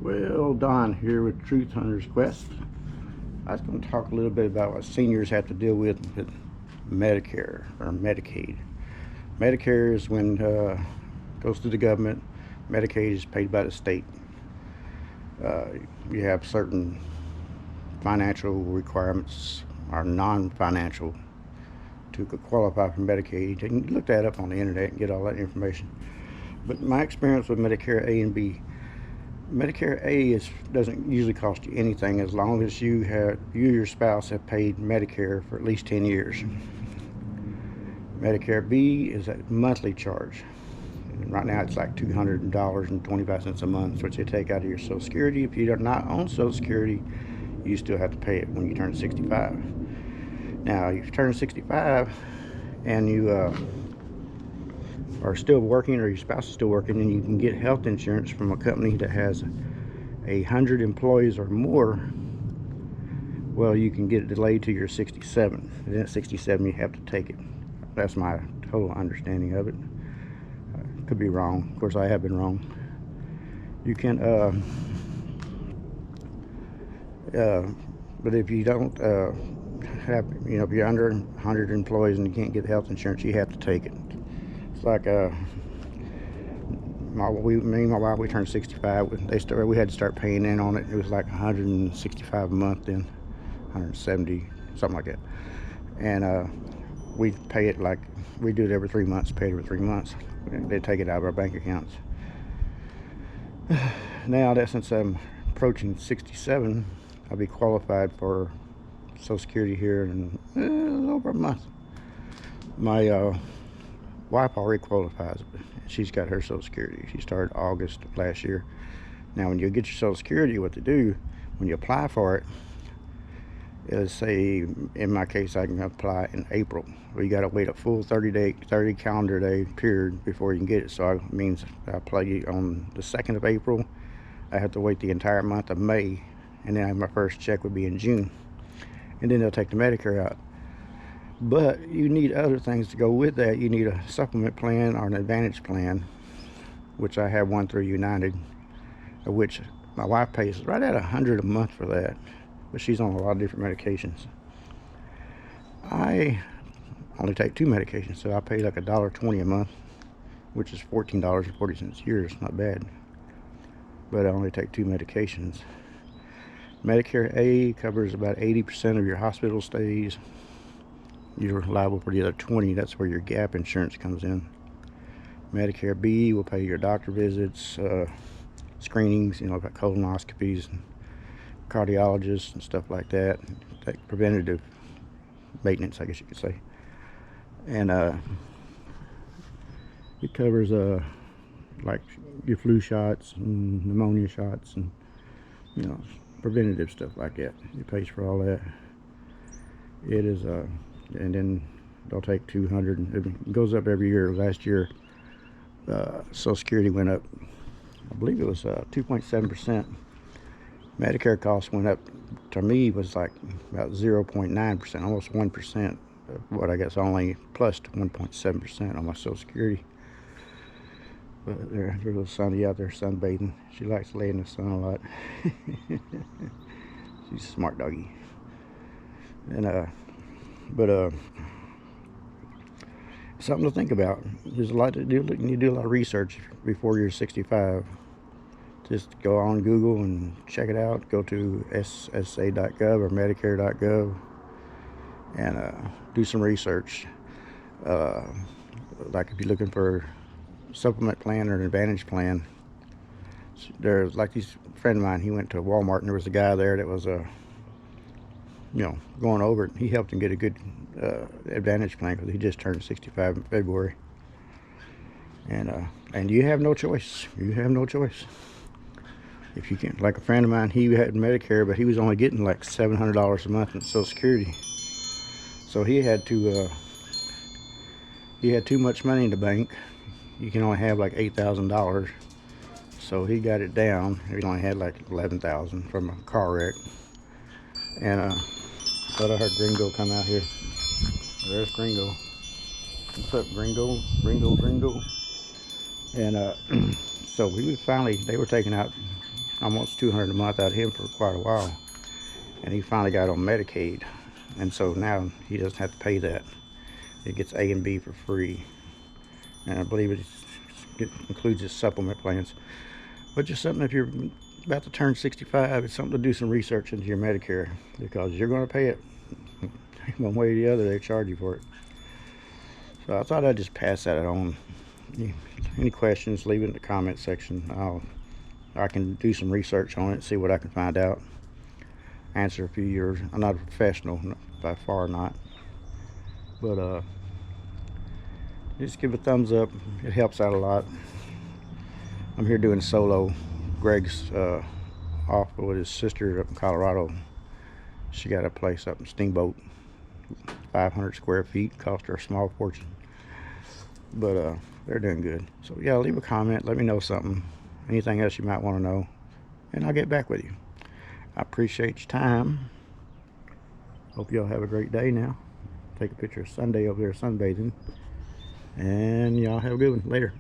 Well, Don here with Truth Hunters Quest. I was going to talk a little bit about what seniors have to deal with Medicare or Medicaid. Medicare is when it goes through the government. Medicaid is paid by the state. You have certain financial requirements or non-financial to qualify for Medicaid. You can look that up on the internet and get all that information. But my experience with Medicare A and B, Medicare A doesn't usually cost you anything as long as you and your spouse have paid Medicare for at least 10 years. Medicare B is a monthly charge. And right now it's like $200.25 a month, which they take out of your Social Security. If you're not on Social Security, you still have to pay it when you turn 65. Now, if you turn 65 and you are still working, or your spouse is still working, and you can get health insurance from a company that has 100 employees or more, well, you can get it delayed to your 67. And then at 67 you have to take it. That's my total understanding of it. Could be wrong. Of course, I have been wrong. You can but if you don't have, if you're under 100 employees and you can't get health insurance, you have to take it. It's like me and my wife, we turned 65. We had to start paying in on it. It was like $165 a month, then $170, something like that. And we pay it like we do it every 3 months. Pay it every 3 months. They take it out of our bank accounts. Now that since I'm approaching 67, I'll be qualified for Social Security here in a little over a month. My wife already qualifies. She's got her Social Security. She started August of last year. Now, when you get your Social Security, what to do when you apply for it is, say, in my case, I can apply in April. Well, you got to wait a full 30 calendar day period before you can get it. So it means I apply on the 2nd of April. I have to wait the entire month of May, and then my first check would be in June. And then they'll take the Medicare out. But you need other things to go with that. You need a supplement plan or an advantage plan, which I have one through United, of which my wife pays right at $100 a month for that, but she's on a lot of different medications. I only take 2 medications, so I pay like $1.20 a month, which is $14.40 a year. It's not bad, but I only take 2 medications. Medicare A covers about 80% of your hospital stays. You're liable for the other 20. That's where your gap insurance comes in. Medicare B will pay your doctor visits, screenings, like colonoscopies, and cardiologists and stuff like that. Like preventative maintenance, I guess you could say. And it covers like your flu shots and pneumonia shots and preventative stuff like that. It pays for all that. It is and then they'll take 200. It goes up every year. Last year, Social Security went up. I believe it was 2.7%. Medicare costs went up. To me, was like about 0.9%, almost 1%. What I guess only plus 1.7% on my Social Security. But there's a little Sunny out there sunbathing. She likes to lay in the sun a lot. She's a smart doggy. And something to think about. There's a lot to do. You need to do a lot of research before you're 65. Just go on Google and check it out. Go to ssa.gov or medicare.gov and do some research. Like if you're looking for a supplement plan or an advantage plan, there's like this friend of mine. He went to Walmart and there was a guy there that was going over it. He helped him get a good advantage plan because he just turned 65 in February. And you have no choice. You have no choice. If you can, like a friend of mine, he had Medicare, but he was only getting like $700 a month in Social Security. So he had too much money in the bank. You can only have like $8,000. So he got it down. He only had like $11,000 from a car wreck. And thought I heard Gringo come out here. There's Gringo. What's up, Gringo? Gringo. And so we finally, they were taking out almost $200 a month out of him for quite a while, and he finally got on Medicaid, and so now he doesn't have to pay that. It gets A and B for free, and I believe it includes his supplement plans. But just something, if you're about to turn 65, it's something to do some research into your Medicare, because you're going to pay it one way or the other. They charge you for it. So I thought I'd just pass that on. Any questions, leave it in the comment section. I can do some research on it, see what I can find out, answer a few of yours. I'm not a professional, by far not, but just give a thumbs up. It helps out a lot. I'm here doing solo. Greg's off with his sister up in Colorado. She got a place up in Steamboat, 500 square feet, cost her a small fortune, but they're doing good. So yeah, leave a comment, let me know something, anything else you might want to know, and I'll get back with you. I appreciate your time. Hope y'all have a great day now. Take a picture of Sunday over there sunbathing, and y'all have a good one. Later.